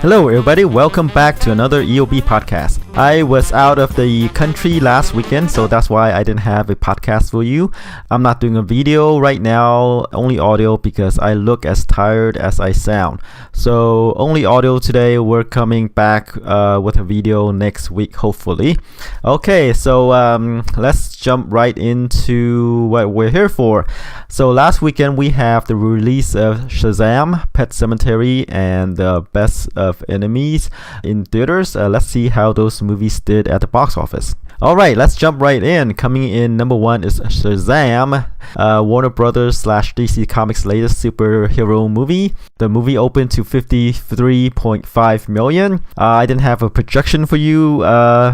Hello everybody, welcome back to another EOB podcast. I was out of the country last weekend, so that's why I didn't have a podcast for you. I'm not doing a video right now, only audio because I look as tired as I sound. So only audio today. We're coming back with a video next week, hopefully. Okay, so let's jump right into what we're here for. So last weekend we have the release of Shazam, Pet Sematary, and Best of Enemies in theaters. Let's see how those movies did at the box office. Alright, let's jump right in. Coming in number one is Shazam, Warner Brothers / DC Comics' latest superhero movie. The movie opened to 53.5 million. I didn't have a projection for you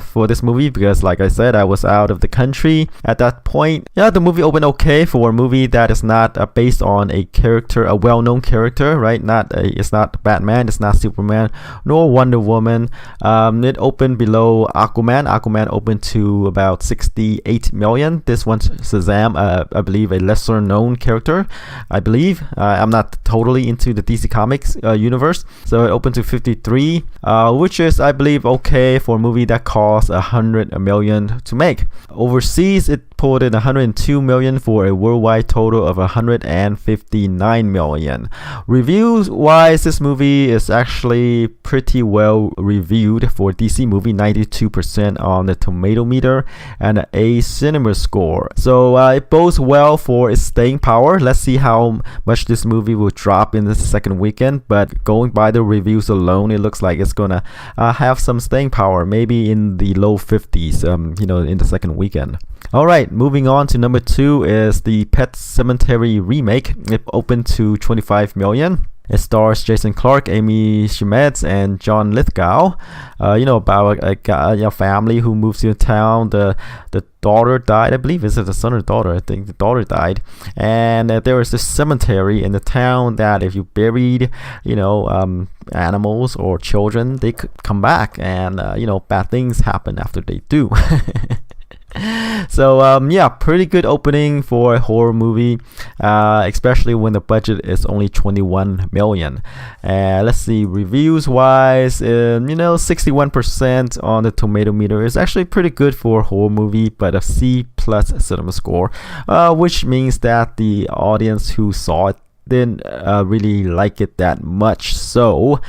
for this movie because, like I said, I was out of the country at that point. Yeah, the movie opened okay for a movie that is not based on a character, a well-known character, right? It's not Batman, it's not Superman, nor Wonder Woman. It opened below Aquaman. Aquaman opened to about 68 million. This one's Shazam, I believe a lesser known character. I believe I'm not totally into the DC Comics universe, so it opened to 53, which is, I believe, okay for a movie that costs 100 million to make. Overseas, it pulled in 102 million for a worldwide total of 159 million. Reviews wise, this movie is actually pretty well reviewed for DC movie, 92% on the tomato meter and an A cinema score. So it bodes well for its staying power. Let's see how much this movie will drop in the second weekend, but going by the reviews alone, it looks like it's gonna have some staying power, maybe in the low 50s, in the second weekend. Alright, moving on to number two is the Pet Sematary remake. It opened to 25 million. It stars Jason Clarke, Amy Schumer, and John Lithgow. About a family who moves to a town. The daughter died, I believe. Is it the son or daughter? I think the daughter died. And there was this cemetery in the town that if you buried, animals or children, they could come back, and bad things happen after they do. So pretty good opening for a horror movie, especially when the budget is only 21 million. Let's see, reviews wise, 61% on the tomato meter is actually pretty good for a horror movie, but a C+ cinema score, which means that the audience who saw it didn't really like it that much. So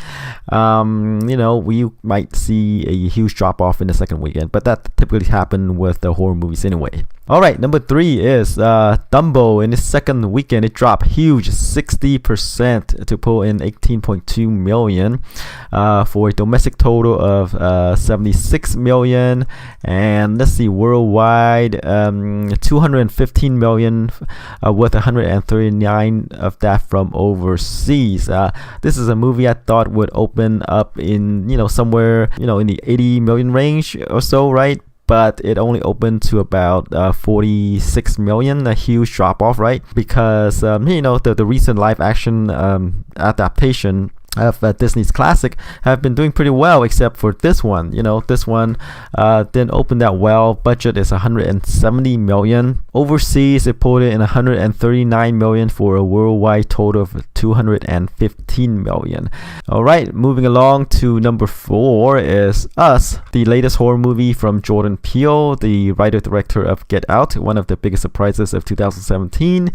we might see a huge drop off in the second weekend, but that typically happens with the horror movies anyway. Alright, number three is Dumbo. In its second weekend, it dropped huge 60% to pull in 18.2 million for a domestic total of 76 million. And let's see, worldwide, 215 million with 139 of that from overseas. This is a movie I thought would open up in somewhere in the 80 million range or so, right? But it only opened to about 46 million, a huge drop off, right? Because the recent live action adaptation of Disney's classic have been doing pretty well, except for this one. This one didn't open that well. Budget is 170 million. Overseas, it pulled in 139 million for a worldwide total of 215 million. Alright, moving along to number four is Us, the latest horror movie from Jordan Peele, the writer-director of Get Out, one of the biggest surprises of 2017.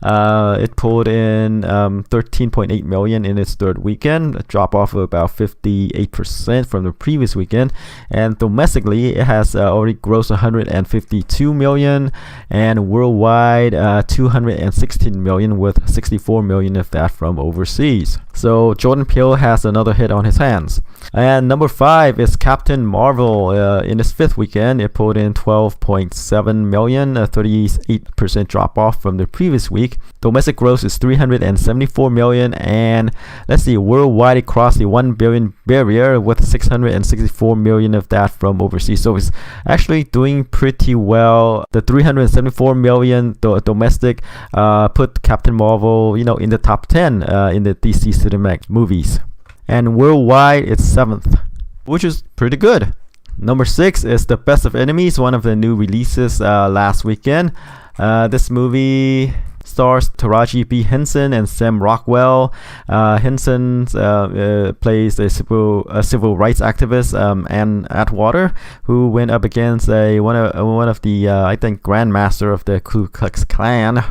It pulled in 13.8 million in its third weekend, a drop off of about 58% from the previous weekend. And domestically, it has already grossed 152 million, and worldwide 216 million, with 64 million of that from overseas. So Jordan Peele has another hit on his hands. And number five is Captain Marvel. In its fifth weekend, it pulled in 12.7 million, a 38% drop off from the previous week. Domestic gross is 374 million, and let's see, worldwide it crossed the 1 billion barrier with 664 million of that from overseas. So it's actually doing pretty well. The 374 million domestic put Captain Marvel, in the top 10 in the DC Cinematic movies. And worldwide it's 7th, which is pretty good. Number 6 is The Best of Enemies, one of the new releases last weekend. This movie stars Taraji P. Henson and Sam Rockwell. Henson plays a civil rights activist, Ann Atwater, who went up against one of the I think Grandmaster of the Ku Klux Klan,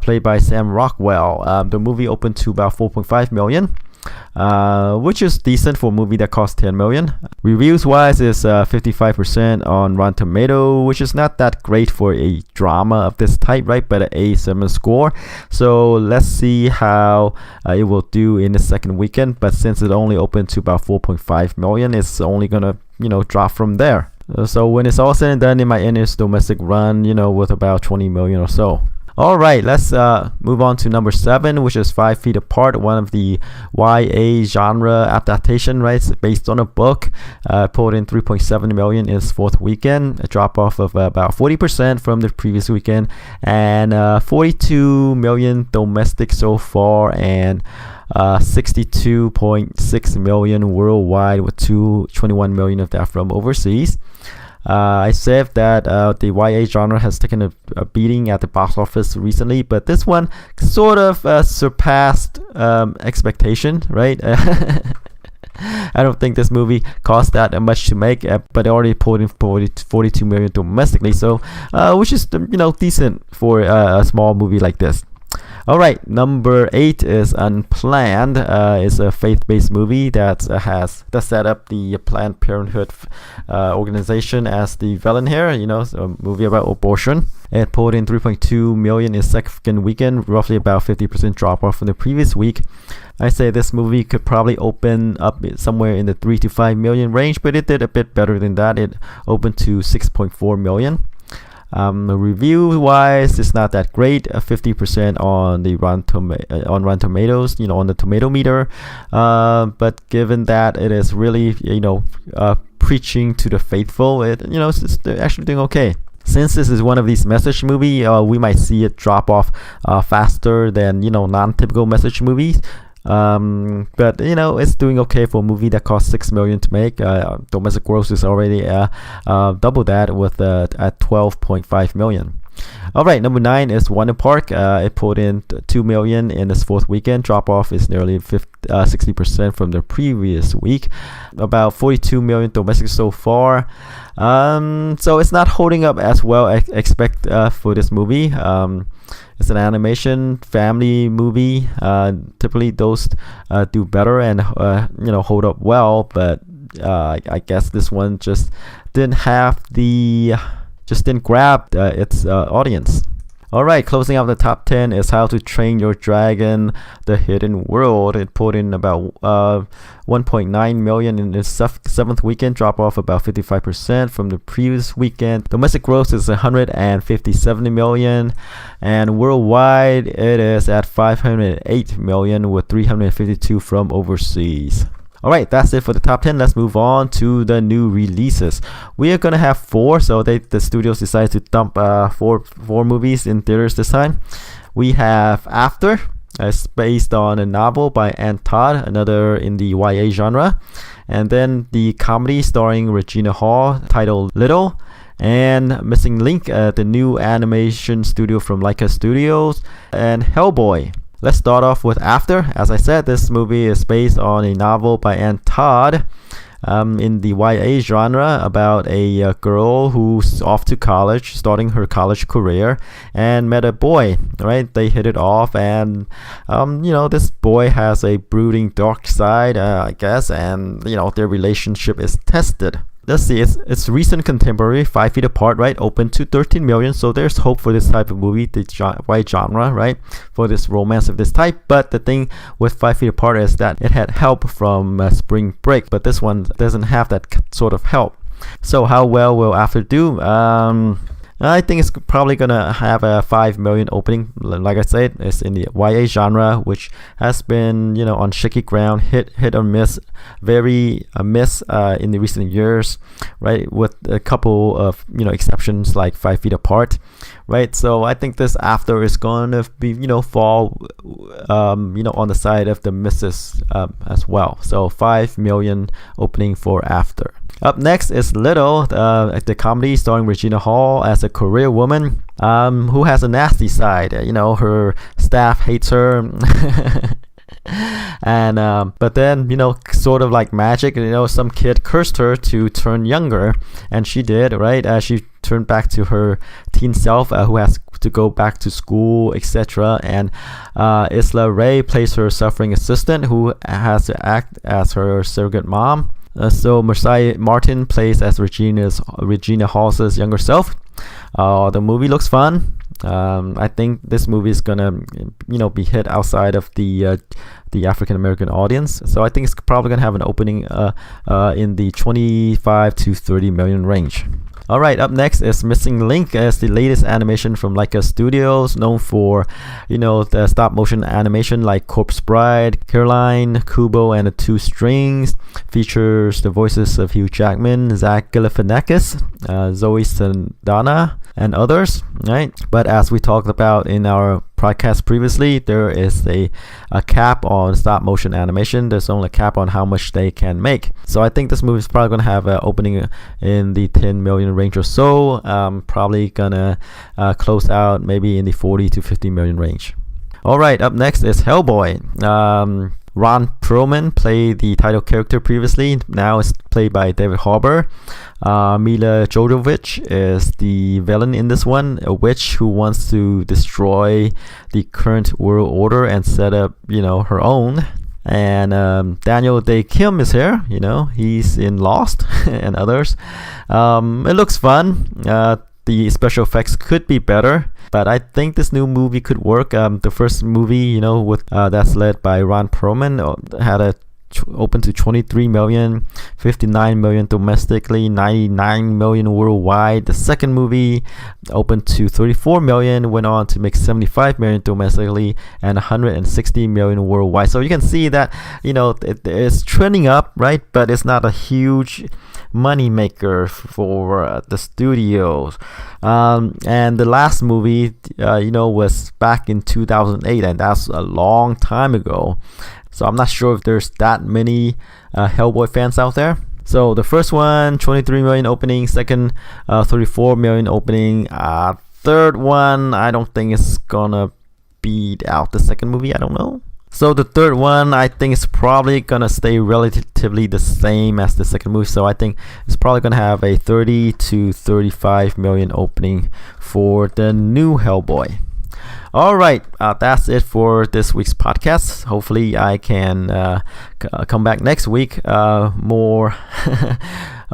played by Sam Rockwell. The movie opened to about 4.5 million. Which is decent for a movie that cost 10 million. Reviews wise is 55% on Rotten Tomato, which is not that great for a drama of this type, right? But an A7 score. So let's see how it will do in the second weekend. But since it only opened to about 4.5 million, it's only gonna drop from there. So when it's all said and done, it might end its domestic run, with about 20 million or so. All right, let's move on to number 7, which is 5 Feet Apart, one of the YA genre adaptation, right? It's based on a book. Pulled in 3.7 million in its fourth weekend, a drop off of about 40% from the previous weekend, and 42 million domestic so far, and 62.6 million worldwide, with 21 million of that from overseas. I said that the YA genre has taken a beating at the box office recently, but this one sort of surpassed expectation, right? I don't think this movie cost that much to make, but it already pulled in 42 million domestically, so which is decent for a small movie like this. All right, number 8 is Unplanned. It's a faith-based movie that set up the Planned Parenthood organization as the villain here. It's a movie about abortion. It pulled in 3.2 million in second weekend, roughly about 50% drop off from the previous week. I say this movie could probably open up somewhere in the 3 to 5 million range, but it did a bit better than that. It opened to 6.4 million. Review wise, it's not that great. 50% on the Rotten Tomatoes, on the tomato meter. But given that it is really, preaching to the faithful, it's actually doing okay. Since this is one of these message movies, we might see it drop off faster than non-typical message movies. But it's doing okay for a movie that cost 6 million to make. Domestic gross is already double that, with at 12.5 million. All right, number 9 is Wonder Park. It pulled in 2 million in its fourth weekend. Drop off is nearly 60% from the previous week. About 42 million domestic so far. So it's not holding up as well I expect for this movie. It's an animation family movie. Typically those do better and hold up well, but I guess this one just didn't grab its audience. Alright, closing out the top 10 is How to Train Your Dragon: The Hidden World. It pulled in about 1.9 million in its seventh weekend, drop off about 55% from the previous weekend. Domestic gross is 157 million, and worldwide it is at 508 million, with 352 from overseas. Alright, that's it for the top 10. Let's move on to the new releases. We are going to have 4, so the studios decided to dump four movies in theaters this time. We have After. It's based on a novel by Ann Todd, another in the YA genre. And then the comedy starring Regina Hall, titled Little. And Missing Link, the new animation studio from Laika Studios. And Hellboy. Let's start off with After. As I said, this movie is based on a novel by Ann Todd in the YA genre, about a girl who's off to college, starting her college career, and met a boy, right? They hit it off, and this boy has a brooding dark side, I guess, and their relationship is tested. Let's see, it's recent contemporary, 5 Feet Apart, right? Open to 13 million, so there's hope for this type of movie, the white genre, right? For this romance of this type. But the thing with 5 Feet Apart is that it had help from Spring Break, but this one doesn't have that sort of help. So how well will After do? I think it's probably gonna have a 5 million opening. Like I said, it's in the YA genre, which has been on shaky ground, hit or miss, very miss in the recent years, right? With a couple of exceptions like 5 Feet Apart, right? So I think this After is gonna be fall on the side of the misses as well. So 5 million opening for After. Up next is Little, the comedy starring Regina Hall as a Korean woman who has a nasty side. Her staff hates her. And but then sort of like magic, some kid cursed her to turn younger, and she did, right? She turned back to her teen self, who has to go back to school, etc. And Isla Ray plays her suffering assistant who has to act as her surrogate mom. So Messiah Martin plays as Regina Hall's younger self. The movie looks fun. I think this movie is gonna be hit outside of the African American audience, so I think it's probably gonna have an opening in the 25 to 30 million range. Alright, up next is Missing Link, as the latest animation from Leica Studios, known for the stop motion animation like Corpse Bride, Caroline, Kubo and the Two Strings. Features the voices of Hugh Jackman, Zach Galifianakis, Zoe Saldana and others, right? But as we talked about in our podcast previously, there is a cap on stop motion animation. There's only a cap on how much they can make. So I think this movie is probably going to have an opening in the 10 million range or so. Probably gonna close out maybe in the 40 to 50 million range. Alright, up next is Hellboy. Ron Perlman played the title character previously. Now it's played by David Harbour. Mila Jovovich is the villain in this one, a witch who wants to destroy the current world order and set up, her own. And Daniel Day Kim is here. He's in Lost and others. It looks fun. The special effects could be better, but I think this new movie could work. The first movie, with that's led by Ron Perlman, had open to 23 million, 59 million domestically, 99 million worldwide. The second movie opened to 34 million, went on to make 75 million domestically and 160 million worldwide. So you can see that it's trending up, right? But it's not a huge money maker for the studios. And the last movie was back in 2008, and that's a long time ago. So I'm not sure if there's that many Hellboy fans out there. So the first one, 23 million opening. Second, 34 million opening. Third one, I don't think it's gonna beat out the second movie. I don't know. So the third one, I think it's probably gonna stay relatively the same as the second movie. So I think it's probably gonna have a 30 to 35 million opening for the new Hellboy. Alright, that's it for this week's podcast. Hopefully I can come back next week more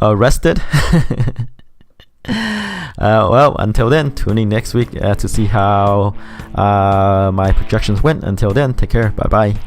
rested. Well, until then, tune in next week to see how my projections went. Until then, take care. Bye bye.